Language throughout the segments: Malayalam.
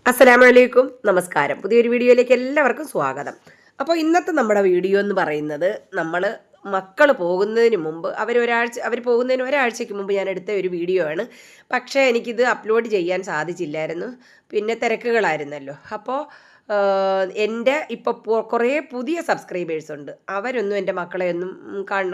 അസ്സലാമലൈക്കും, നമസ്കാരം. പുതിയൊരു വീഡിയോയിലേക്ക് എല്ലാവർക്കും സ്വാഗതം. അപ്പോൾ ഇന്നത്തെ നമ്മുടെ വീഡിയോ എന്ന് പറയുന്നത് നമ്മൾ മക്കൾ പോകുന്നതിന് മുമ്പ് അവർ പോകുന്നതിന് ഒരാഴ്ചയ്ക്ക് മുമ്പ് ഞാൻ എടുത്ത ഒരു വീഡിയോ ആണ്. പക്ഷേ എനിക്കിത് അപ്ലോഡ് ചെയ്യാൻ സാധിച്ചില്ലായിരുന്നു, പിന്നെ തിരക്കുകളായിരുന്നല്ലോ. അപ്പോൾ എൻ്റെ ഇപ്പോൾ കുറേ പുതിയ സബ്സ്ക്രൈബേഴ്സ് ഉണ്ട്. അവരൊന്നും എൻ്റെ മക്കളെയൊന്നും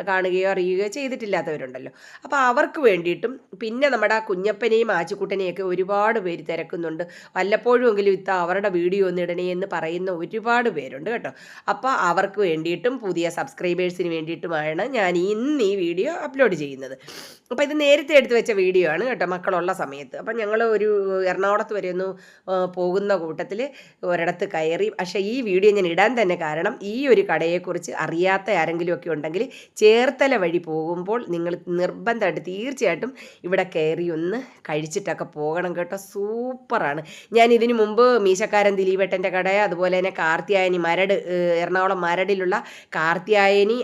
കാണുകയോ അറിയുകയോ ചെയ്തിട്ടില്ലാത്തവരുണ്ടല്ലോ. അപ്പോൾ അവർക്ക് വേണ്ടിയിട്ടും പിന്നെ നമ്മുടെ കുഞ്ഞപ്പനെയും ആച്ചുക്കുട്ടനെയൊക്കെ ഒരുപാട് പേര് തിരക്കുന്നുണ്ട്. വല്ലപ്പോഴും എങ്കിലും അവരുടെ വീഡിയോ ഒന്ന് ഇടണേ എന്ന് പറയുന്ന ഒരുപാട് പേരുണ്ട് കേട്ടോ. അപ്പോൾ അവർക്ക് വേണ്ടിയിട്ടും പുതിയ സബ്സ്ക്രൈബേഴ്സിന് വേണ്ടിയിട്ടുമാണ് ഞാൻ ഇന്ന് ഈ വീഡിയോ അപ്ലോഡ് ചെയ്യുന്നത്. അപ്പോൾ ഇത് നേരത്തെ എടുത്ത് വെച്ച വീഡിയോ ആണ് കേട്ടോ, മക്കളുള്ള സമയത്ത്. അപ്പം ഞങ്ങൾ ഒരു എറണാകുളത്ത് വരെ ഒന്ന് പോകുന്ന കൂട്ടത്തിൽ ഒരിടത്ത് കയറി. പക്ഷേ ഈ വീഡിയോ ഞാൻ ഇടാൻ തന്നെ കാരണം, ഈ ഒരു കടയെക്കുറിച്ച് അറിയാത്ത ആരെങ്കിലും ഒക്കെ ഉണ്ടെങ്കിൽ ചേർത്തല വഴി പോകുമ്പോൾ നിങ്ങൾ നിർബന്ധമായിട്ട് തീർച്ചയായിട്ടും ഇവിടെ കയറി ഒന്ന് കഴിച്ചിട്ടൊക്കെ പോകണം കേട്ടോ. സൂപ്പറാണ്. ഞാൻ ഇതിനു മുമ്പ് മീശക്കാരൻ ദിലീപേട്ടൻ്റെ കട, അതുപോലെ തന്നെ കാർത്തിയായനി മരട്, എറണാകുളം മരടിലുള്ള കാർത്തിയായനി,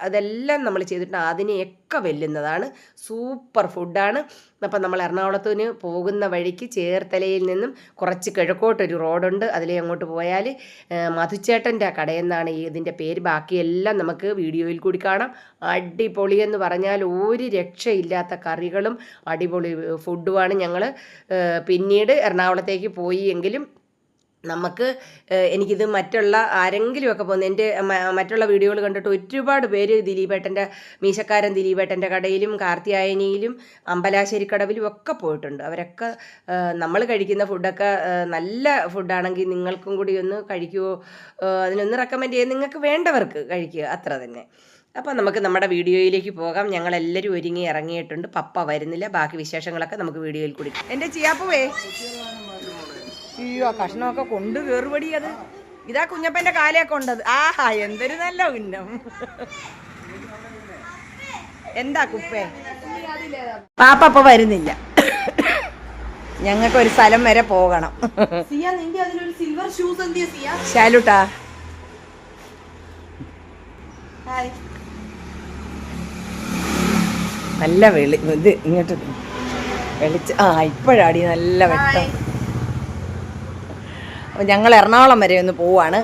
അതെല്ലാം നമ്മൾ ചെയ്തിട്ടുണ്ട്. അതിനെയൊക്കെ വെല്ലുന്നതാണ്. സൂപ്പർ ഫുഡാണ്. അപ്പം നമ്മൾ എറണാകുളത്തിന് പോകുന്ന വഴിക്ക് ചേർത്തലയിൽ നിന്നും കുറച്ച് കിഴക്കോട്ടൊരു റോഡുണ്ട്. അതിലേ അങ്ങോട്ട് പോയാൽ മധുച്ചേട്ടൻ്റെ കടയെന്നാണ് ഇതിൻ്റെ പേര്. ബാക്കിയെല്ലാം നമുക്ക് വീഡിയോയിൽ കൂടി കാണാം. അടിപൊളിയെന്ന് പറഞ്ഞാൽ ഒരു രക്ഷയില്ലാത്ത കറികളും അടിപൊളി ഫുഡുമാണ്. ഞങ്ങൾ പിന്നീട് എറണാകുളത്തേക്ക് പോയി എങ്കിലും എനിക്കിത് മറ്റുള്ള ആരെങ്കിലുമൊക്കെ പോകുന്നത്, എൻ്റെ മറ്റുള്ള വീഡിയോകൾ കണ്ടിട്ട് ഒരുപാട് പേര് മീശക്കാരൻ ദിലീപേട്ടൻ്റെ കടയിലും കാർത്തിയായനിയിലും അമ്പലാശ്ശേരി കടവിലും ഒക്കെ പോയിട്ടുണ്ട്. അവരൊക്കെ നമ്മൾ കഴിക്കുന്ന ഫുഡൊക്കെ നല്ല ഫുഡാണെങ്കിൽ നിങ്ങൾക്കും കൂടി ഒന്ന് കഴിക്കുമോ, അതിനൊന്ന് റെക്കമെൻഡ് ചെയ്ത് നിങ്ങൾക്ക് വേണ്ടവർക്ക് കഴിക്കുക, അത്ര തന്നെ. അപ്പം നമുക്ക് നമ്മുടെ വീഡിയോയിലേക്ക് പോകാം. ഞങ്ങളെല്ലാവരും ഒരുങ്ങി ഇറങ്ങിയിട്ടുണ്ട്. പപ്പ വരുന്നില്ല. ബാക്കി വിശേഷങ്ങളൊക്കെ നമുക്ക് വീഡിയോയിൽ കൂടി. എൻ്റെ ചിയാപ്പുവേ, അയ്യോ കഷ്ണമൊക്കെ കൊണ്ട് കയറുപടി. അത് ഇതാ കുഞ്ഞപ്പൻ്റെ കാലയൊക്കെ ഉണ്ടത്. ആഹാ, എന്തൊരു നല്ല ഉന്നം. എന്താ കുപ്പേ, പാപ്പ വരുന്നില്ല. ഞങ്ങൾക്ക് ഒരു സ്ഥലം വരെ പോകണം. ശാലുട്ടാ, നല്ല ഇത് ഇങ്ങോട്ട് വെളിച്ച. ഇപ്പോഴാടി നല്ല വെട്ടം. അപ്പോൾ ഞങ്ങൾ എറണാകുളം വരെ ഒന്ന് പോവാണ്.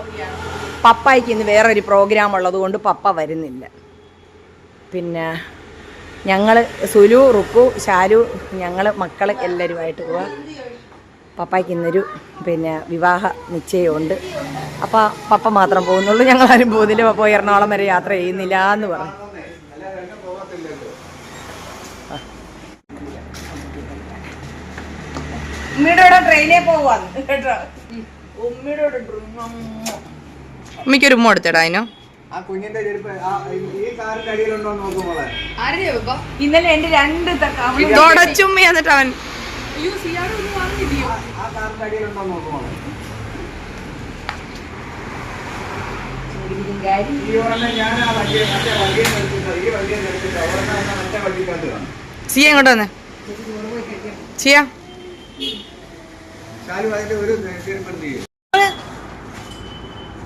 പപ്പായ്ക്ക് ഇന്ന് വേറൊരു പ്രോഗ്രാം ഉള്ളത് കൊണ്ട് പപ്പ വരുന്നില്ല. പിന്നെ ഞങ്ങൾ സുലു, റുക്കു, ശാലു, ഞങ്ങൾ മക്കൾ എല്ലാവരുമായിട്ട് പോവാ. പപ്പായ്ക്ക് ഇന്നൊരു വിവാഹ നിശ്ചയമുണ്ട്. അപ്പോൾ പപ്പ മാത്രം പോകുന്നുള്ളൂ, ഞങ്ങളാരും പോകുന്നില്ല. പപ്പ എറണാകുളം വരെ യാത്ര ചെയ്യുന്നില്ല എന്ന് പറഞ്ഞു. ഉമ്മയുടെ കൂടെ ട്രെയിനിൽ പോവാന്ന് കേട്ടോ. ഉമ്മയ്ക്കൊരു ഉമ്മ കൊടുത്തടാ. അതിനോ ഇന്നലെ എന്റെ 2 തുടച്ചുമ്മ എന്നിട്ട് അവൻ സിയ ഇങ്ങോട്ട് വന്നേ. സിയ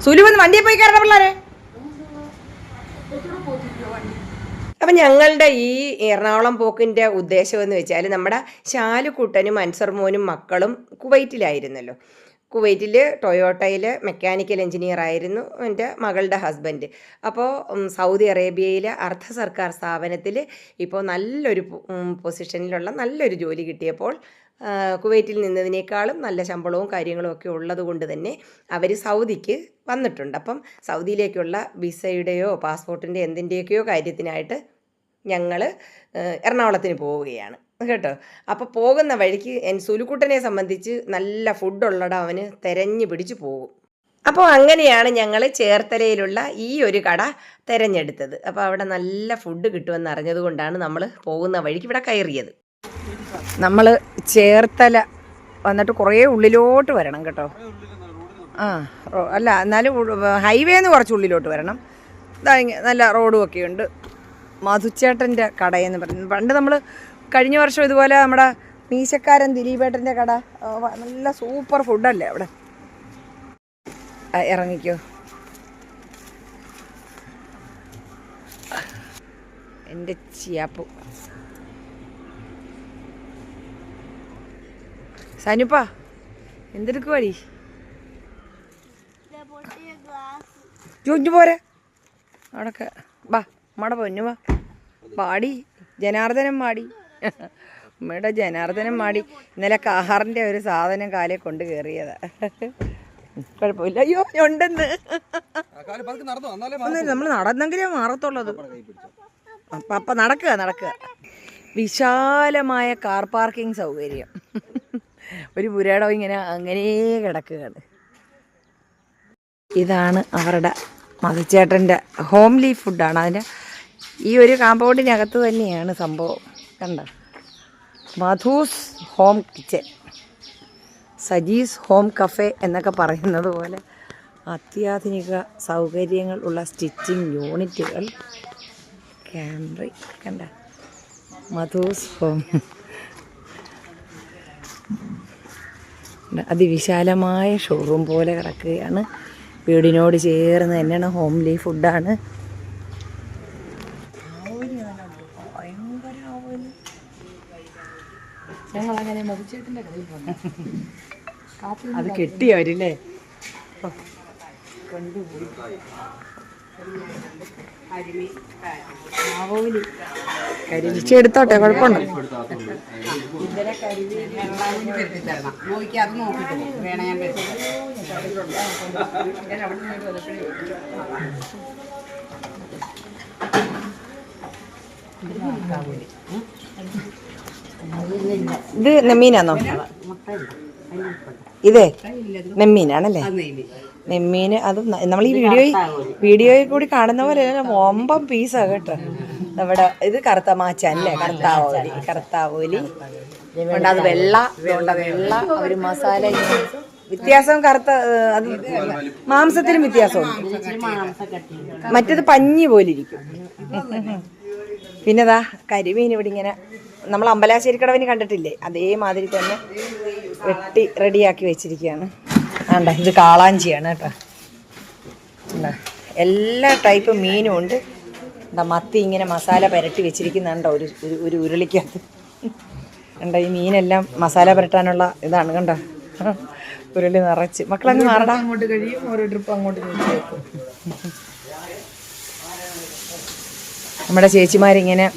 സുലുവന്ന് വണ്ടിയെ പോയി കയറണം പിള്ളേരെ. അപ്പം ഞങ്ങളുടെ ഈ എറണാകുളം പോക്കിൻ്റെ ഉദ്ദേശം എന്ന് വെച്ചാൽ, നമ്മുടെ ശാലുക്കുട്ടനും അൻസർ മോനും മക്കളും കുവൈറ്റിലായിരുന്നല്ലോ. കുവൈറ്റിൽ ടൊയോട്ടയിൽ മെക്കാനിക്കൽ എഞ്ചിനീയർ ആയിരുന്നു എൻ്റെ മകളുടെ ഹസ്ബൻഡ്. അപ്പോൾ സൗദി അറേബ്യയിലെ അർദ്ധ സർക്കാർ സ്ഥാപനത്തിൽ ഇപ്പോൾ നല്ലൊരു പൊസിഷനിലുള്ള നല്ലൊരു ജോലി കിട്ടിയപ്പോൾ കുവൈറ്റിൽ നിന്നതിനേക്കാളും നല്ല ശമ്പളവും കാര്യങ്ങളും ഒക്കെ ഉള്ളത് കൊണ്ട് തന്നെ അവർ സൗദിക്ക് വന്നിട്ടുണ്ട്. അപ്പം സൗദിയിലേക്കുള്ള വിസയുടെയോ പാസ്പോർട്ടിൻ്റെ എന്തിൻ്റെയൊക്കെയോ കാര്യത്തിനായിട്ട് ഞങ്ങൾ എറണാകുളത്തിന് പോവുകയാണ് കേട്ടോ. അപ്പോൾ പോകുന്ന വഴിക്ക് സുലുക്കുട്ടനെ സംബന്ധിച്ച് നല്ല ഫുഡുള്ളടം അവന് തെരഞ്ഞു പിടിച്ച് പോകും. അപ്പോൾ അങ്ങനെയാണ് ഞങ്ങൾ ചേർത്തലയിലുള്ള ഈ ഒരു കട തിരഞ്ഞെടുത്തത്. അപ്പോൾ അവിടെ നല്ല ഫുഡ് കിട്ടുമെന്ന് അറിഞ്ഞതുകൊണ്ടാണ് നമ്മൾ പോകുന്ന വഴിക്ക് ഇവിടെ കയറിയത്. നമ്മൾ ചേർത്തല വന്നിട്ട് കുറേ ഉള്ളിലോട്ട് വരണം കേട്ടോ. അല്ല, എന്നാലും ഹൈവേന്ന് കുറച്ച് ഉള്ളിലോട്ട് വരണം. നല്ല റോഡും ഒക്കെ ഉണ്ട്. മധുച്ചേട്ടൻ്റെ കടയെന്ന് പറയുന്നത്, പണ്ട് നമ്മൾ കഴിഞ്ഞ വർഷം ഇതുപോലെ നമ്മുടെ മീശക്കാരൻ ദിലീപേട്ടൻ്റെ കട, നല്ല സൂപ്പർ ഫുഡല്ലേ അവിടെ. ഇറങ്ങിക്കോ. എൻ്റെ ചിയാപ്പു സനുപ്പാ, എന്തെടുക്കുവാടി? ചോദിച്ചു പോരെ അവിടൊക്കെ. വാ അമ്മയുടെ പൊന്നു വാ. പാടി ജനാർദ്ദനം പാടി. അമ്മയുടെ ജനാർദ്ദനം പാടി. ഇന്നലെ കാറിൻ്റെ ഒരു സാധനം കാലേ കൊണ്ട് കയറിയതാ. കുഴപ്പമില്ല. അയ്യോ ഉണ്ടെന്ന്. നമ്മൾ നടന്നെങ്കിലേ മാറത്തുള്ളത്. അപ്പം നടക്കുക. വിശാലമായ കാർ പാർക്കിംഗ് സൗകര്യം. ഒരു പുരയിടം ഇങ്ങനെ അങ്ങനെ കിടക്കുകയാണ്. ഇതാണ് അവരുടെ മധുച്ചേട്ടൻ്റെ ഹോംലി ഫുഡാണ്. അതിൻ്റെ ഈ ഒരു കാമ്പൗണ്ടിനകത്ത് തന്നെയാണ് സംഭവം. കണ്ട, Madhu's home kitchen, Saji's home cafe എന്നൊക്കെ പറയുന്നത് പോലെ അത്യാധുനിക സൗകര്യങ്ങൾ ഉള്ള സ്റ്റിച്ചിങ് യൂണിറ്റുകൾ. ക്യാമറ കണ്ട, മധൂസ് ഹോം. അതിവിശാലമായ ഷോറൂം പോലെ കിടക്കുകയാണ്. വീടിനോട് ചേർന്ന് തന്നെയാണ്. ഹോംലി ഫുഡാണ്. ഭയങ്കര ആവോലി. ഞങ്ങളങ്ങനെ മധുച്ചേട്ടൻ്റെ കയ്യിൽ വന്നു. അത് കെട്ടിയവരില്ലേ കൊണ്ടുപോയി. ആവോലി കരിച്ചെടുത്തോട്ടെ, കുഴപ്പമുണ്ടോ? ഇത് നെമ്മീനാണോ? ഇതേ നെമ്മീനാണല്ലേ? നെമ്മീന് അത് നമ്മൾ ഈ വീഡിയോയിൽ കൂടി കാണുന്ന പോലെ ഒമ്പം പീസാണ് കേട്ടോ. നമ്മുടെ ഇത് കറുത്ത മാച്ചല്ലേ, കറുത്താവോലി കൊണ്ട് അത് വെള്ള ഒരു മസാല വ്യത്യാസം. കറുത്ത അത് മാംസത്തിനും വ്യത്യാസമുണ്ട്. മറ്റേത് പഞ്ഞി പോലെ ഇരിക്കും. പിന്നെതാ കരിമീൻ ഇവിടെ ഇങ്ങനെ നമ്മൾ അമ്പലാശ്ശേരി കടവിന് കണ്ടിട്ടില്ലേ, അതേമാതിരി തന്നെ വെട്ടി റെഡിയാക്കി വെച്ചിരിക്കുകയാണ്. ആണ്ട ഇത് കാളാഞ്ചിയാണ് കേട്ടോ. എല്ലാ ടൈപ്പ് മീനും ഉണ്ട്. എന്താ മത്തി ഇങ്ങനെ മസാല പുരട്ടി വെച്ചിരിക്കുന്നുണ്ടോ ഒരു ഉരുളിക്കകത്ത്. കണ്ടോ ഈ മീനെല്ലാം മസാല പുരട്ടാനുള്ള ഇതാണ്. കണ്ടോ ഉരുളി നിറച്ച്. മക്കളങ്ങ് മാറടാ. അങ്ങോട്ട് കഴിയും, ഓരോ ട്രിപ്പ് അങ്ങോട്ട് വെക്കും. നമ്മുടെ ചേച്ചിമാരിങ്ങനെ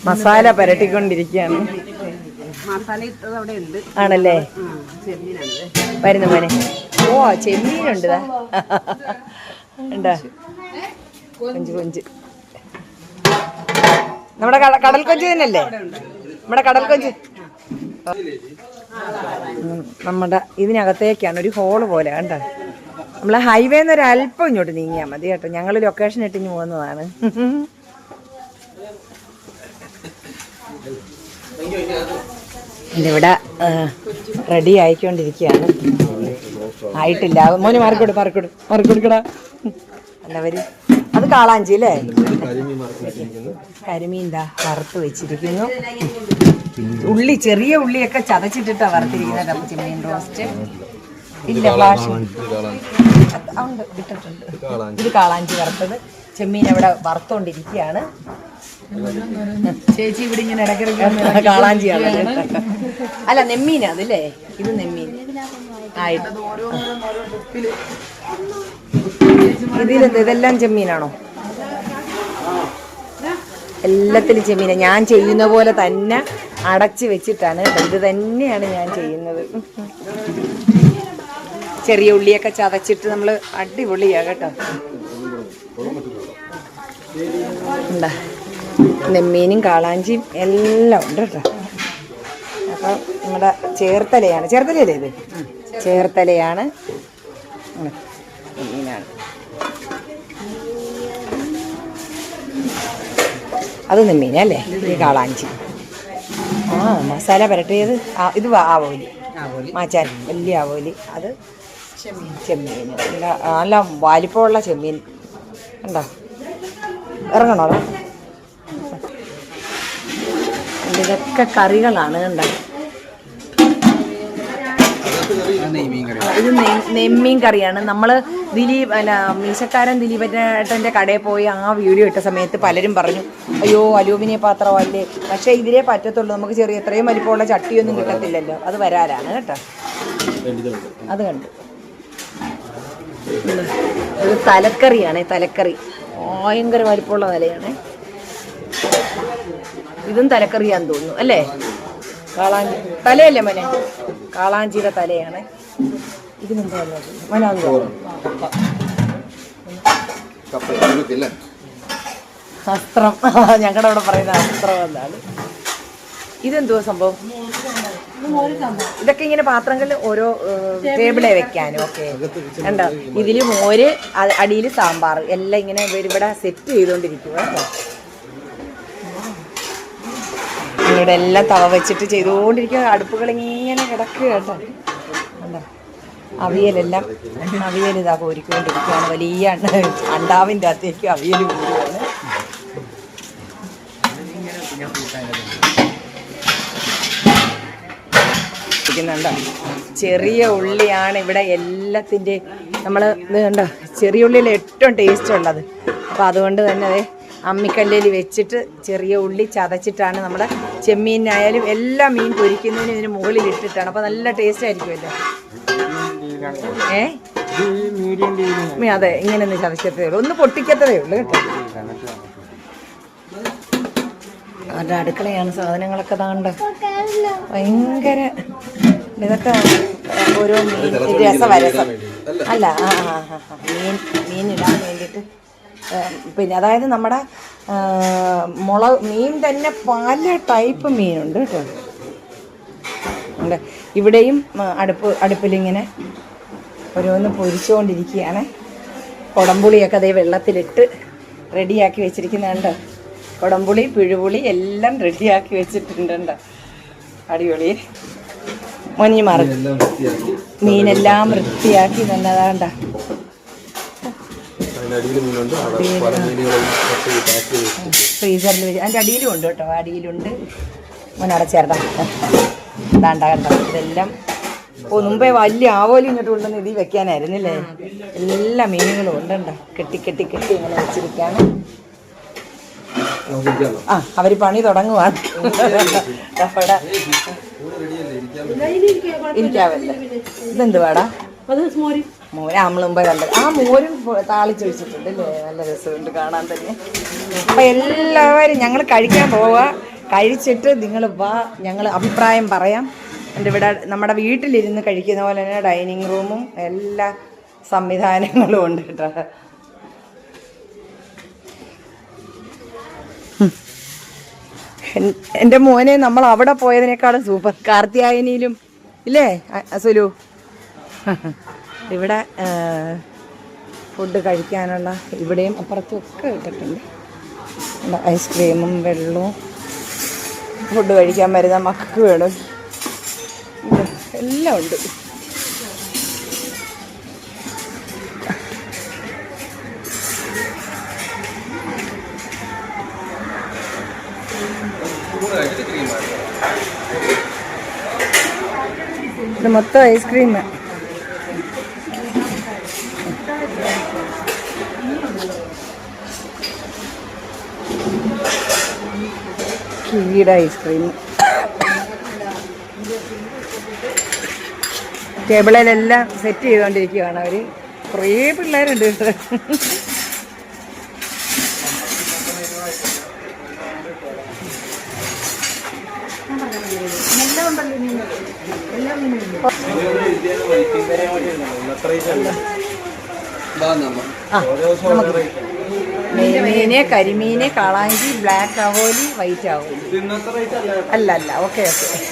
മസാല പുരട്ടിക്കൊണ്ടിരിക്കുകയാണ്. ആണല്ലേ? വരുന്ന മോനെ. ഓ ചെമ്മീനുണ്ട്. ഉണ്ടാ കൊഞ്ച്. നമ്മുടെ കടൽ കൊഞ്ച് തന്നെയല്ലേ? നമ്മുടെ കടൽ കൊഞ്ച്. നമ്മുടെ ഇതിനകത്തേക്കാണ് ഒരു ഹോള് പോലെ. കണ്ട, നമ്മളെ ഹൈവേന്ന് ഒരു അല്പം ഇങ്ങോട്ട് നീങ്ങിയാൽ മതി കേട്ടോ. ഞങ്ങൾ ലൊക്കേഷൻ ഇട്ടിഞ്ഞ് പോകുന്നതാണ്. ഇതിവിടെ റെഡി ആയിക്കൊണ്ടിരിക്കുകയാണ്. ആയിട്ടില്ല. മോനെ മാറിക്കൊടുക്കടാ. എല്ലാവരും അത് കാളാഞ്ചി അല്ലേ? കരിമീൻ ദാ വറുത്ത് വെച്ചിരിക്കുന്നു. ഉള്ളി, ചെറിയ ഉള്ളിയൊക്കെ ചതച്ചിട്ടിട്ടാ വറുത്തിരിക്കുന്നത്. അപ്പം ചെമ്മീൻ റോസ്റ്റ് ഇല്ല, ഫ്ലാഷ് ഉണ്ട്, ഇട്ടിട്ടുണ്ട്. ഇത് കാളാഞ്ചി വറുത്തത്. ചെമ്മീൻ അവിടെ വറുത്തോണ്ടിരിക്കുകയാണ്. ചേച്ചി ഇവിടെ ഇങ്ങനെ ഇടയ്ക്കിടയ്ക്ക് കാളാഞ്ചിയാണ്. അല്ല നെമ്മീൻ അതല്ലേ? ഇത് നെമ്മീൻ ആയിട്ട്. ഇതെല്ലാം ചെമ്മീനാണോ? എല്ലാത്തിലും ചെമ്മീന. ഞാൻ ചെയ്യുന്ന പോലെ തന്നെ അടച്ച് വെച്ചിട്ടാണ്. ഇത് തന്നെയാണ് ഞാൻ ചെയ്യുന്നത്. ചെറിയ ഉള്ളിയൊക്കെ ചതച്ചിട്ട് നമ്മൾ അടിപൊളിയാ കേട്ടോ. എന്താ നെമ്മീനും കാളാഞ്ചിയും എല്ലാം ഉണ്ട് കേട്ടോ. അപ്പം നമ്മുടെ ചേർത്തലയല്ലേ ഇത്? ചേർത്തലയാണ്. മീനാണ് അത്. നെമ്മീനല്ലേ? ഈ കാളാഞ്ചി. മസാല പുരട്ടിയത്. ഇത് ആവോലി, മാച്ചാൻ വലിയ ആവോലി. അത് ചെമ്മീൻ. നല്ല വലിപ്പമുള്ള ചെമ്മീൻ. കണ്ടോ? ഇറങ്ങണോ? ഇതൊക്കെ കറികളാണ്. കണ്ടോ? ഇത് നെമ്മീൻ കറിയാണ്. നമ്മൾ മീശക്കാരൻ ദിലീപേട്ടൻ്റെ കടയിൽ പോയി ആ വീഡിയോ ഇട്ട സമയത്ത് പലരും പറഞ്ഞു, അയ്യോ അലൂമിനിയ പാത്രമല്ലേ. പക്ഷേ ഇതിലേ പറ്റത്തുള്ളൂ. നമുക്ക് ചെറിയ എത്രയും വലിപ്പമുള്ള ചട്ടിയൊന്നും കിട്ടത്തില്ലല്ലോ. അത് വരാനാണ് കേട്ടോ. അത് കണ്ടു. ഇത് തലക്കറിയാണേ, തലക്കറി ഭയങ്കര വലിപ്പമുള്ള തലയാണേ. ഇതും തലക്കറിയാന്ന് തോന്നുന്നു അല്ലേ? കാളാഞ്ചി തലയല്ലേ മോനെ? കാളാഞ്ചിയുടെ തലയാണ്. ഇതിനെന്താ മോനാന്ന് തോന്നുന്നു. അസ്ത്രം, ഞങ്ങളുടെ അവിടെ പറയുന്ന അസ്ത്രം എന്നാണ്. ഇതെന്തുവാ സംഭവം? ഇതൊക്കെ ഇങ്ങനെ പാത്രങ്ങളിൽ ഓരോ ടേബിളെ വെക്കാനും ഒക്കെ കണ്ടോ. ഇതിൽ മോര്, അടിയിൽ സാമ്പാർ, എല്ലാം ഇങ്ങനെ ഇവിടെ സെറ്റ് ചെയ്തുകൊണ്ടിരിക്കുക കേട്ടോ. ഇവിടെ എല്ലാം തവ വെച്ചിട്ട് ചെയ്തുകൊണ്ടിരിക്കുക. അടുപ്പുകൾ ഇങ്ങനെ കിടക്കുക കേട്ടോ. കണ്ടോ അവിയലെല്ലാം, അവിയൽ ഇതാ കോരിക്കൊണ്ടിരിക്കുകയാണ്. വലിയ അണ്ടാവിൻ്റെ അകത്തേക്ക് അവിയൽ കൂടിയാണ്. ചെറിയ ഉള്ളിയാണ് ഇവിടെ എല്ലാത്തിൻ്റെ. നമ്മൾ ഇത് കണ്ടോ, ചെറിയ ഉള്ളിയിൽ ഏറ്റവും ടേസ്റ്റ് ഉള്ളത്. അപ്പോൾ അതുകൊണ്ട് തന്നെ അതെ അമ്മിക്കല്ലിൽ വെച്ചിട്ട് ചെറിയ ഉള്ളി ചതച്ചിട്ടാണ് നമ്മുടെ ചെമ്മീനായാലും എല്ലാ മീൻ പൊരിക്കുന്നതിനും ഇതിന് മുകളിൽ ഇട്ടിട്ടാണ്. അപ്പോൾ നല്ല ടേസ്റ്റ് ആയിരിക്കുമല്ലോ. അതെ, ഇങ്ങനെ ഒന്ന് ചതക്കത്തേ ഉള്ളൂ, ഒന്ന് പൊട്ടിക്കത്തതേ ഉള്ളൂ കേട്ടോ. അവരുടെ അടുക്കളയാണ്. സാധനങ്ങളൊക്കെ താണ്ട ഭയങ്കര. ഇതൊക്കെ ഓരോ മീൻ രസവരസം അല്ല, മീനിടാൻ വേണ്ടിയിട്ട്. പിന്നെ അതായത് നമ്മുടെ മീൻ തന്നെ പല ടൈപ്പ് മീനുണ്ട് കേട്ടോ. ഉണ്ട് ഇവിടെയും അടുപ്പിലിങ്ങനെ ഓരോന്ന് പൊരിച്ചുകൊണ്ടിരിക്കുകയാണ്. കുടംപുളിയൊക്കെ അതേ വെള്ളത്തിലിട്ട് റെഡിയാക്കി വെച്ചിരിക്കുന്നുണ്ട്. കുടംപുളി, പിഴുപുളി എല്ലാം റെഡിയാക്കി വെച്ചിട്ടുണ്ട്. അടിപൊളി. മൊഞ്ഞി മാറി മീനെല്ലാം വൃത്തിയാക്കി തന്നതാണ്ട. ഫ്രീസറിൽ വെച്ച് അതിൻ്റെ അടിയിലും ഉണ്ട് കേട്ടോ. അടിയിലുണ്ട്. മോനടച്ചേർത്താ ഇതാണ്ട കണ്ടോ. ഇതെല്ലാം മുമ്പേ വലിയ ആവോലി ഇങ്ങോട്ട് കൊണ്ടുവന്ന് ഇതിൽ വെക്കാനായിരുന്നില്ലേ. എല്ലാ മീനുകളും ഉണ്ടോ. കെട്ടി കെട്ടി കെട്ടി ഇങ്ങനെ വെച്ചിരിക്കാണ്. ആ അവര് പണി തുടങ്ങുവാണ്. ഇരിക്കാവല്ലേ. ഇതെന്തുവാടാ? മോര് നമ്മൾ മുമ്പേ കണ്ടത്. ആ മോരും താളിച്ചൊഴിച്ചിട്ടുണ്ട് അല്ലേ. നല്ല രസമുണ്ട് കാണാൻ തന്നെ. അപ്പം എല്ലാവരും ഞങ്ങൾ കഴിക്കാൻ പോവുക. കഴിച്ചിട്ട് നിങ്ങൾ വാ, ഞങ്ങൾ അഭിപ്രായം പറയാം. എൻ്റെ ഇവിടെ നമ്മുടെ വീട്ടിലിരുന്ന് കഴിക്കുന്ന പോലെ തന്നെ ഡൈനിങ് റൂമും എല്ലാ സംവിധാനങ്ങളും ഉണ്ട് കേട്ടോ. എൻ്റെ മോനെ നമ്മൾ അവിടെ പോയതിനേക്കാളും സൂപ്പർ. കാർത്തിയായനിയിലും ഇല്ലേ സുലു? ഇവിടെ ഫുഡ് കഴിക്കാനുള്ള ഇവിടെയും അപ്പുറത്തും ഒക്കെ ഇട്ടിട്ടുണ്ട്. ഐസ്ക്രീമും വെള്ളവും ഫുഡ് കഴിക്കാൻ വരുന്ന മക്കൾക്ക് വേണം എല്ലാം ഉണ്ട്. ഇത് മൊത്തം ഐസ്ക്രീം. കീയുടെ ഐസ്ക്രീം. ടേബിളിലെല്ലാം സെറ്റ് ചെയ്തുകൊണ്ടിരിക്കുകയാണ് അവർ. കുറേ പിള്ളേരുണ്ട്. മീന്, കരിമീന്, കാളാഞ്ചി, ബ്ലാക്ക് ആവോലി, വൈറ്റ് ആവോലി. അല്ല അല്ല, ഓക്കെ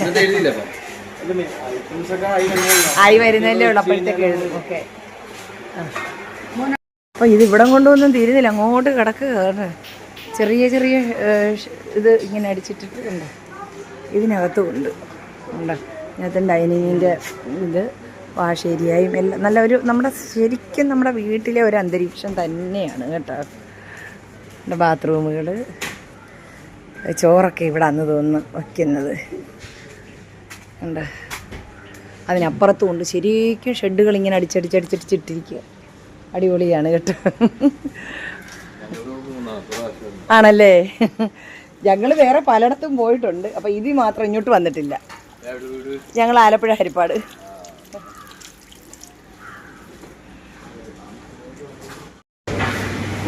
ഓക്കെ ആയി വരുന്നല്ലേ ഉള്ളു. അപ്പോഴത്തേക്ക് എഴുതും. ഓക്കെ. അപ്പോൾ ഇത് ഇവിടം കൊണ്ടൊന്നും തീരുന്നില്ല. അങ്ങോട്ട് കിടക്കുക. ചെറിയ ചെറിയ ഇത് ഇങ്ങനെ അടിച്ചിട്ടിട്ട് ഉണ്ട്. ഇതിനകത്തും ഉണ്ട്. ഇതിനകത്ത് ഡൈനിങ്ങിൻ്റെ ഇത് വാഷ് ഏരിയയും എല്ലാം നല്ല ഒരു നമ്മുടെ ശരിക്കും നമ്മുടെ വീട്ടിലെ ഒരു അന്തരീക്ഷം തന്നെയാണ് കേട്ടോ. ബാത്റൂമുകൾ, ചോറൊക്കെ ഇവിടെ അന്ന് തോന്നുന്നു വയ്ക്കുന്നത് ഉണ്ട്. അതിനപ്പുറത്തും ഉണ്ട്. ശരിക്കും ഷെഡുകൾ ഇങ്ങനെ അടിച്ചടിച്ചടിച്ചടിച്ചിട്ടിരിക്കുക. അടിപൊളിയാണ് കേട്ടോ. ആണല്ലേ. ഞങ്ങൾ വേറെ പലയിടത്തും പോയിട്ടുണ്ട്. അപ്പോൾ ഇത് മാത്രം ഇങ്ങോട്ട് വന്നിട്ടില്ല. ഞങ്ങൾ ആലപ്പുഴ ഹരിപ്പാട്.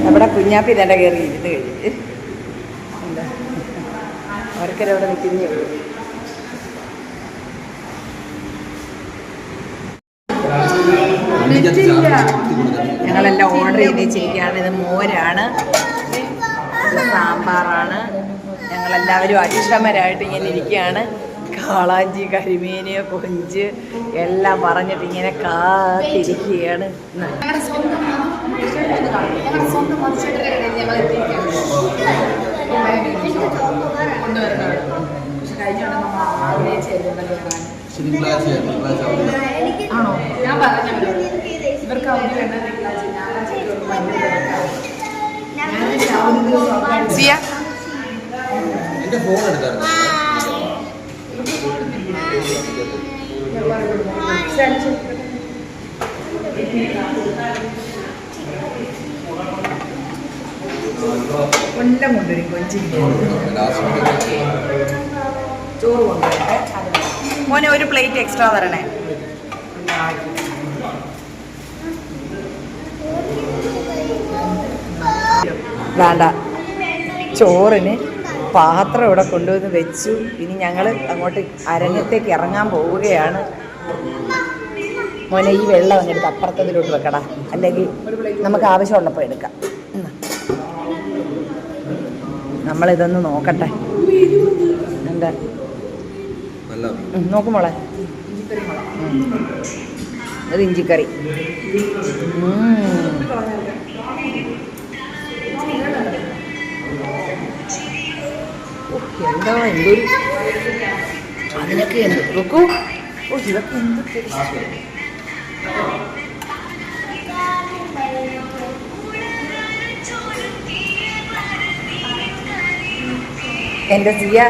നമ്മുടെ കുഞ്ഞാപ്പി തന്നെ കയറി ഇരുന്ന് കഴിഞ്ഞ് എന്താ അവർക്കരവിടെ നിൽക്കുന്നേ ഉള്ളൂ. ഞങ്ങളെല്ലാം ഓർഡർ ചെയ്ത് വെച്ചിരിക്കുകയാണ്. ഇത് മോരാണ്, ഇത് സാമ്പാറാണ്. ഞങ്ങളെല്ലാവരും അക്ഷമരായിട്ട് ഇങ്ങനെ ഇരിക്കുകയാണ്. കാളാഞ്ചി, കരിമീന്, കൊഞ്ച് എല്ലാം പറഞ്ഞിട്ട് ഇങ്ങനെ കാത്തിരിക്കുകയാണ്. ആണോ? ഞാൻ പറഞ്ഞു ഇവർക്ക് കൊല്ലം കൊണ്ടുവരും. കൊഞ്ചിന് ചോറ് കൊണ്ടുവരട്ടെ. മോനെ ഒരു പ്ലേറ്റ് എക്സ്ട്രാ തരണേ. വേണ്ട, ചോറിന് പാത്രം ഇവിടെ കൊണ്ടുവന്ന് വെച്ചു. ഇനി ഞങ്ങൾ അങ്ങോട്ട് അരങ്ങത്തേക്ക് ഇറങ്ങാൻ പോവുകയാണ്. മോനെ ഈ വെള്ളം അങ്ങെടുത്ത് അപ്പുറത്തതിലോട്ട് വെക്കടാ, അല്ലെങ്കിൽ നമുക്ക് ആവശ്യമുള്ളപ്പോൾ എടുക്കാം. നമ്മളിതൊന്ന് നോക്കട്ടെ. എന്താ നോക്കുമോളെ, അത് ഇഞ്ചിക്കറി. എന്താ എന്തൊരു അതിനൊക്കെ എന്ത് നോക്കൂ. ഇതൊക്കെ എന്ത് എൻ്റെ സിയ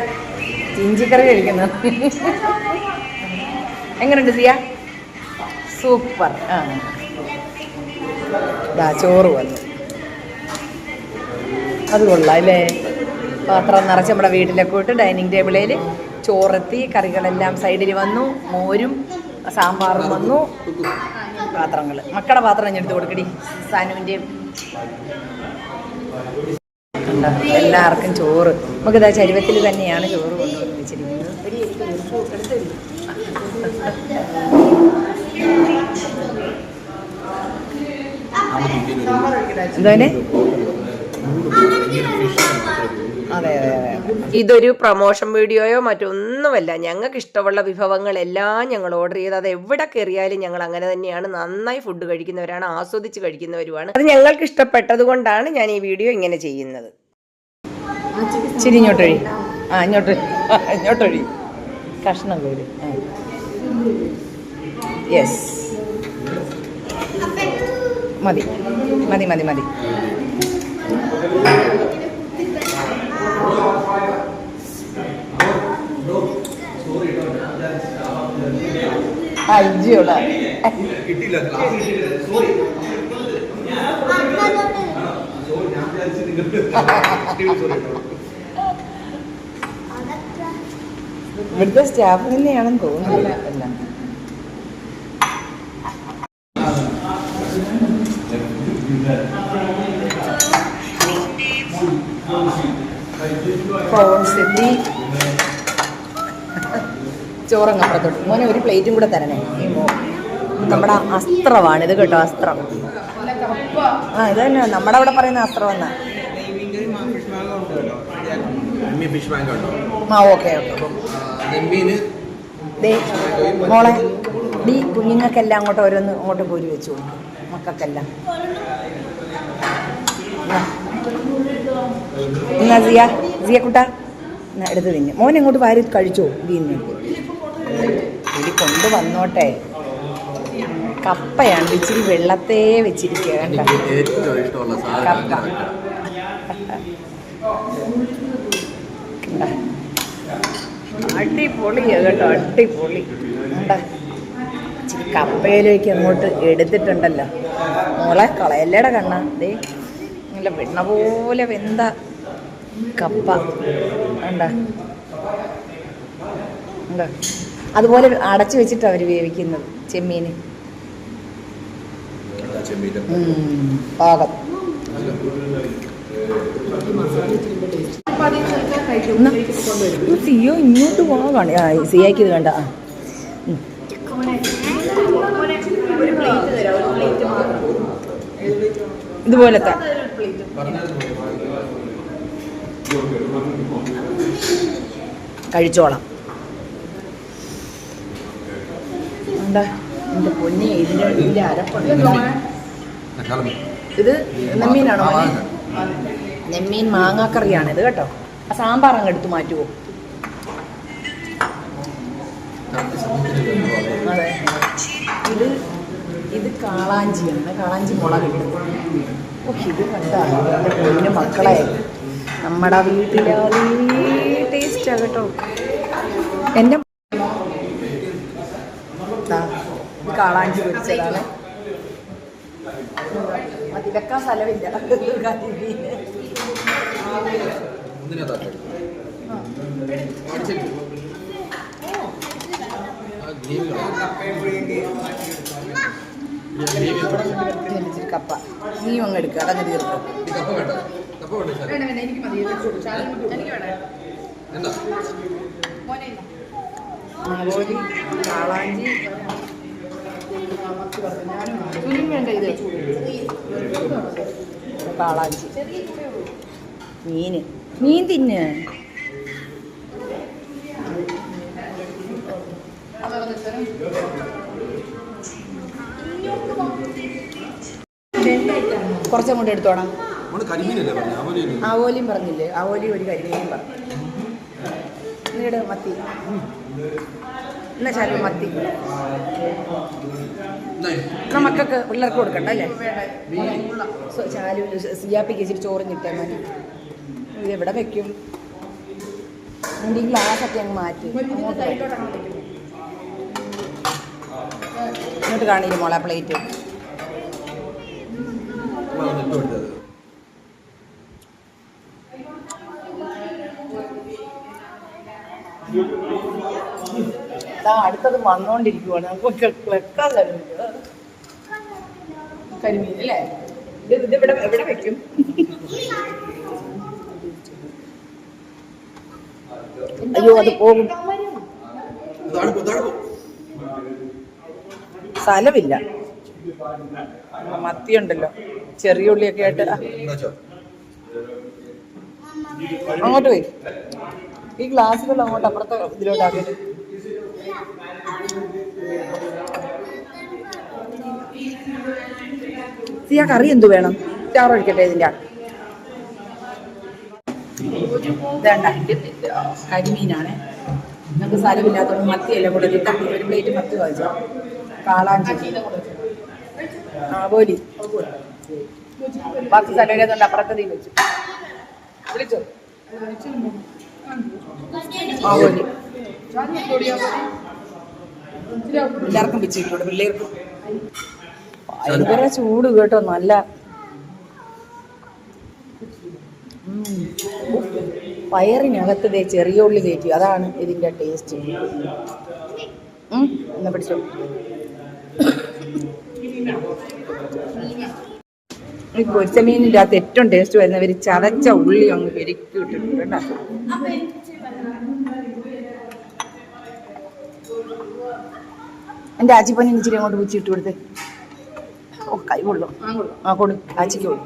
ഇഞ്ചിക്കറി കഴിക്കുന്നു. എങ്ങനെയുണ്ട് സിയ? സൂപ്പർ. ചോറ് വന്നു, അത് കൊള്ളാം അല്ലേ? പാത്രം നിറച്ച് നമ്മുടെ വീട്ടിലൊക്കെ ഇട്ട് ഡൈനിങ് ടേബിളിൽ ചോറെത്തി, കറികളെല്ലാം സൈഡിൽ വന്നു, മോരും സാമ്പാറും വന്നു. പാത്രങ്ങൾ മക്കളുടെ പാത്രം ഞാൻ എടുത്ത് കൊടുക്കടി. സാനുവിൻ്റെയും എല്ലാവർക്കും ചോറ്. നമുക്കിതാ ചരുവത്തിൽ തന്നെയാണ് ചോറ് കൊണ്ടുവന്ന് വെച്ചിരിക്കുന്നത്. എന്തോനെ? അതെ അതെ അതെ. ഇതൊരു പ്രൊമോഷൻ വീഡിയോയോ മറ്റൊന്നുമല്ല. ഞങ്ങൾക്ക് ഇഷ്ടമുള്ള വിഭവങ്ങളെല്ലാം ഞങ്ങൾ ഓർഡർ ചെയ്ത് അത് എവിടെ കയറിയാലും ഞങ്ങൾ അങ്ങനെ തന്നെയാണ്. നന്നായി ഫുഡ് കഴിക്കുന്നവരാണ്, ആസ്വദിച്ച് കഴിക്കുന്നവരുമാണ്. അത് ഞങ്ങൾക്ക് ഇഷ്ടപ്പെട്ടത് കൊണ്ടാണ് ഞാൻ ഈ വീഡിയോ ഇങ്ങനെ ചെയ്യുന്നത്. ശരി, ഇങ്ങോട്ടൊഴി. ഇങ്ങോട്ടൊഴി. കഷ്ണം കോരി. യെസ്, മതി മതി മതി മതി. അയ്യോടാ, ഇവിടുത്തെ സ്റ്റാഫ് തന്നെയാണെന്ന് തോന്നുന്നില്ല എല്ലാം. പ്രോൺസ് എത്തി. ചോറങ്ങപ്പുറത്തോട്ട്. മോനെ ഒരു പ്ലേറ്റും കൂടെ തരണേ. നമ്മുടെ അസ്ത്രമാണ് ഇത് കേട്ടോ, അസ്ത്രം. ഇത് തന്നെ നമ്മുടെ അവിടെ പറയുന്ന അസ്ത്രം എന്നാ. ഓക്കെ മോളെ, ഡി കുഞ്ഞുങ്ങൾക്കെല്ലാം അങ്ങോട്ട് ഓരോന്ന് അങ്ങോട്ട് കോരി വെച്ചു കൊടുക്കും. മക്കൾക്കെല്ലാം എന്നാ സിയ കുട്ടാ എടുത്ത് തിന്നു. മോൻ എങ്ങോട്ട് വാരി കഴിച്ചോ? ഇതിന്ന് ഇടി കൊണ്ട് വന്നോട്ടെ. കപ്പയാണ്, ഇച്ചിരി വെള്ളത്തേ വെച്ചിരിക്കുക. കപ്പ അടിപൊളി കേട്ടോ, അടിപൊളി. ഇച്ചിരി കപ്പയിലേക്ക് അങ്ങോട്ട് എടുത്തിട്ടുണ്ടല്ലോ. മോളെ കളയല്ലേടെ കണ്ണ. ദേ നല്ല വെണ്ണ പോലെ വെന്ത കപ്പ ഉണ്ടാ. അതുപോലെ അടച്ചു വെച്ചിട്ട് അവർ വേവിക്കുന്നത് ചെമ്മീന്. പാകം സിയോ ഇങ്ങോട്ട് പോകാണ്. സിയാക്ക് ഇത് വേണ്ട. ഇതുപോലത്തെ കഴിച്ചോളാം. എന്താ എൻ്റെ പൊന്നെ, ഇതിൻ്റെ അരപ്പുണ്ട്. ഇത് നെമ്മീനാണോ? നെമ്മീൻ മാങ്ങാക്കറിയാണിത് കേട്ടോ. ആ സാമ്പാർ അങ്ങ് എടുത്ത് മാറ്റുമോ? അതെ, ഇത് കാളാഞ്ചിയാണ്. കാളാഞ്ചി മുളക് കിട്ടും. ഓ, ഇത് കണ്ടാ എൻ്റെ പൊന്നു മക്കളെ, നമ്മുടെ വീട്ടിലെ അതേ ടേസ്റ്റാണ് കേട്ടോ. എൻ്റെ ഇത് കാളാഞ്ചി പൊരിച്ചതാണ്. അത് വെക്കാൻ സ്ഥലമില്ല. കപ്പ നീ അങ്ങ് എടുക്കുക, അതങ്ങ് തീർക്കും. ആവോലി, കാളാഞ്ചി, കാളാഞ്ചി, മീൻ തിന്ന്. കുറച്ചങ്ങോട്ട് എടുത്തോണം. ആവോലിയും പറഞ്ഞില്ലേ? ആവോലി ഒരു കരിമീനും പറഞ്ഞു. നിങ്ങളുടെ മത്തി എന്നാ ശാലു മത്തി മക്കൾക്ക് പിള്ളേർക്ക് കൊടുക്കണ്ട അല്ലേ? ശാലു സിയാപ്പിക്ക് ഇച്ചിരി ചോറിഞ്ഞിട്ടേ മതി. ഇത് എവിടെ വെക്കും? എൻ്റെ ഈ ഗ്ലാസ്സൊക്കെ അങ്ങ് മാറ്റി ഇങ്ങോട്ട് കാണില്ല മോളെ പ്ലേറ്റ്. അടുത്തത് വന്നോണ്ടിരിക്കുവാണ്. നമുക്ക് വെക്കാൻ തരുന്നില്ല കരിമീൻ അല്ലേ? ഇത് എവിടെ വെക്കും? അയ്യോ, അത് പോകും. സ്ഥലമില്ല. മത്തിയുണ്ടല്ലോ, ചെറിയ ഉള്ളിയൊക്കെ ആയിട്ട്. അങ്ങോട്ട് പോയി ഈ ഗ്ലാസ്സുകൾ അങ്ങോട്ട് അപ്പുറത്തെ ഇതിലോട്ടാക്കി. ആ കറി എന്തു വേണം? ചാറൊഴിക്കട്ടെ ഇതിൻ്റെ? ഇതേണ്ട കരിമീനാണ്. നമുക്ക് സ്ഥലമില്ലാത്തതുകൊണ്ട് മത്തിയെല്ലാം കൂടെ കിട്ടാൻ ഒരു പ്ലേറ്റ് മത്തി വാങ്ങിച്ചോ. കാളാഞ്ചി, ആവോലി, ബാക്കി സ്ഥലമില്ലാത്തതുകൊണ്ട് അപ്പുറത്തെ തീ വെച്ചു. വിളിച്ചോ ആവോലി. എല്ലാവർക്കും വെച്ചിട്ടുണ്ട്, പിള്ളേർക്കും. ഭയങ്കര ചൂട് കേട്ടോ, നല്ല പയറിനകത്ത് ചെറിയ ഉള്ളി കയറ്റി. അതാണ് ഇതിൻ്റെ ടേസ്റ്റ്. എന്നാ പിടിച്ചോ. ഈ പൊരിച്ച മീനിൻ്റെ അകത്ത് ഏറ്റവും ടേസ്റ്റ് വരുന്നവർ ചതച്ച ഉള്ളി അങ്ങ് പെരുക്കി ഇട്ടിട്ടുണ്ട് കേട്ടോ. എൻ്റെ ആച്ചിപ്പനി ഇച്ചിരി അങ്ങോട്ട് പൂച്ചിട്ട് കൊടുത്തേ. ഓ, കൈ കൊള്ളു. ആ കൊടു, ആച്ചിക്ക് കൊടു.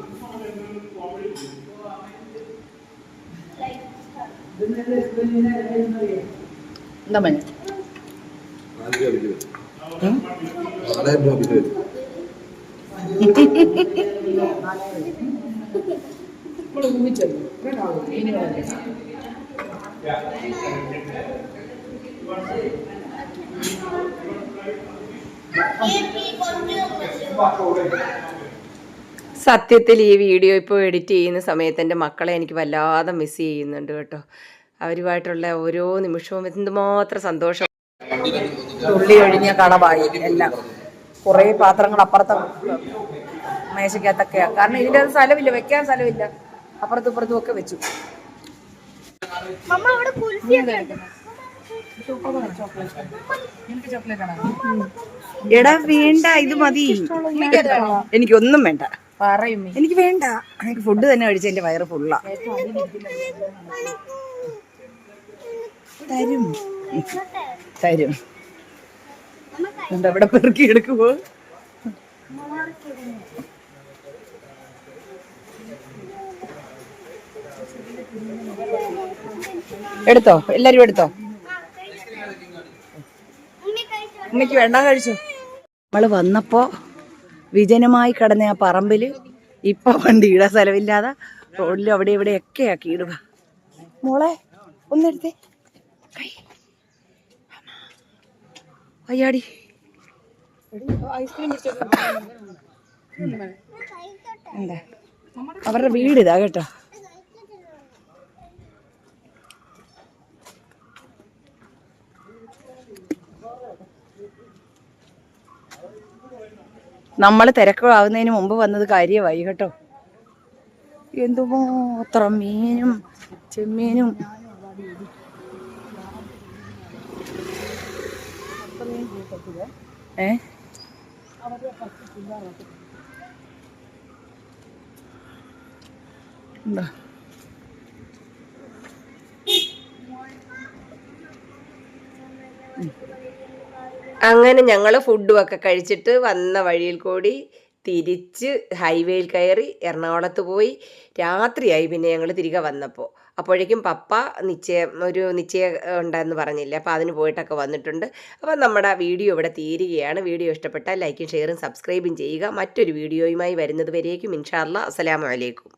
എന്താ മഞ്ഞ സത്യത്തിൽ ഈ വീഡിയോ ഇപ്പോൾ എഡിറ്റ് ചെയ്യുന്ന സമയത്ത് എൻ്റെ മക്കളെ എനിക്ക് വല്ലാതെ മിസ് ചെയ്യുന്നുണ്ട് കേട്ടോ. അവരുമായിട്ടുള്ള ഓരോ നിമിഷവും എന്തുമാത്രം സന്തോഷം. തുള്ളി ഒഴിഞ്ഞ കളവായി എല്ലാം. കുറേ പാത്രങ്ങൾ അപ്പുറത്തെ മേശക്കകത്തൊക്കെയാണ്. കാരണം ഇതിൻ്റെ അത് സ്ഥലമില്ല, വെക്കാൻ സ്ഥലമില്ല. അപ്പുറത്തും ഇപ്പുറത്തും ഒക്കെ വെച്ചു. എടാ വേണ്ട, ഇത് മതി. എനിക്കൊന്നും വേണ്ട. എനിക്ക് വേണ്ട, എനിക്ക് ഫുഡ് തന്നെ കഴിച്ച എന്റെ വയറ് ഫുള്ളാ. തരും തരും. എന്താ ഇവിടെ പെറുക്കി എടുക്കുമോ? എടുത്തോ, എല്ലാരും എടുത്തോ. ഉമ്മയ്ക്ക് വേണ്ട, കഴിച്ചോ. നമ്മള് വന്നപ്പോ വിജനമായി കിടന്ന ആ പറമ്പില് ഇപ്പൊ വണ്ടിയിടാൻ സ്ഥലമില്ലാതെ റോഡിലും അവിടെ ഇവിടെ ഒക്കെ ആക്കി ഇടുക. മോളെ ഒന്നെടുത്തേ, അയ്യാടി. എന്താ അവരുടെ വീട് ഇതാ കേട്ടോ. നമ്മൾ തിരക്കാവുന്നതിന് മുമ്പ് വന്നത് കാര്യമായി കേട്ടോ. എന്തുമാത്ര മീനും ചെമ്മീനും. എന്താ അങ്ങനെ ഞങ്ങൾ ഫുഡും ഒക്കെ കഴിച്ചിട്ട് വന്ന വഴിയിൽ കൂടി തിരിച്ച് ഹൈവേയിൽ കയറി എറണാകുളത്ത് പോയി. രാത്രിയായി പിന്നെ ഞങ്ങൾ തിരികെ വന്നപ്പോൾ. അപ്പോഴേക്കും പപ്പ നിശ്ചയം ഉണ്ടെന്ന് പറഞ്ഞില്ല, അപ്പോൾ അതിന് പോയിട്ടൊക്കെ വന്നിട്ടുണ്ട്. അപ്പോൾ നമ്മുടെ വീഡിയോ ഇവിടെ തീരുകയാണ്. വീഡിയോ ഇഷ്ടപ്പെട്ടാൽ ലൈക്കും ഷെയറും സബ്സ്ക്രൈബും ചെയ്യുക. മറ്റൊരു വീഡിയോയുമായി വരുന്നത് വരേക്കും ഇൻഷാ അല്ലാഹ്. അസ്സലാമു അലൈക്കും.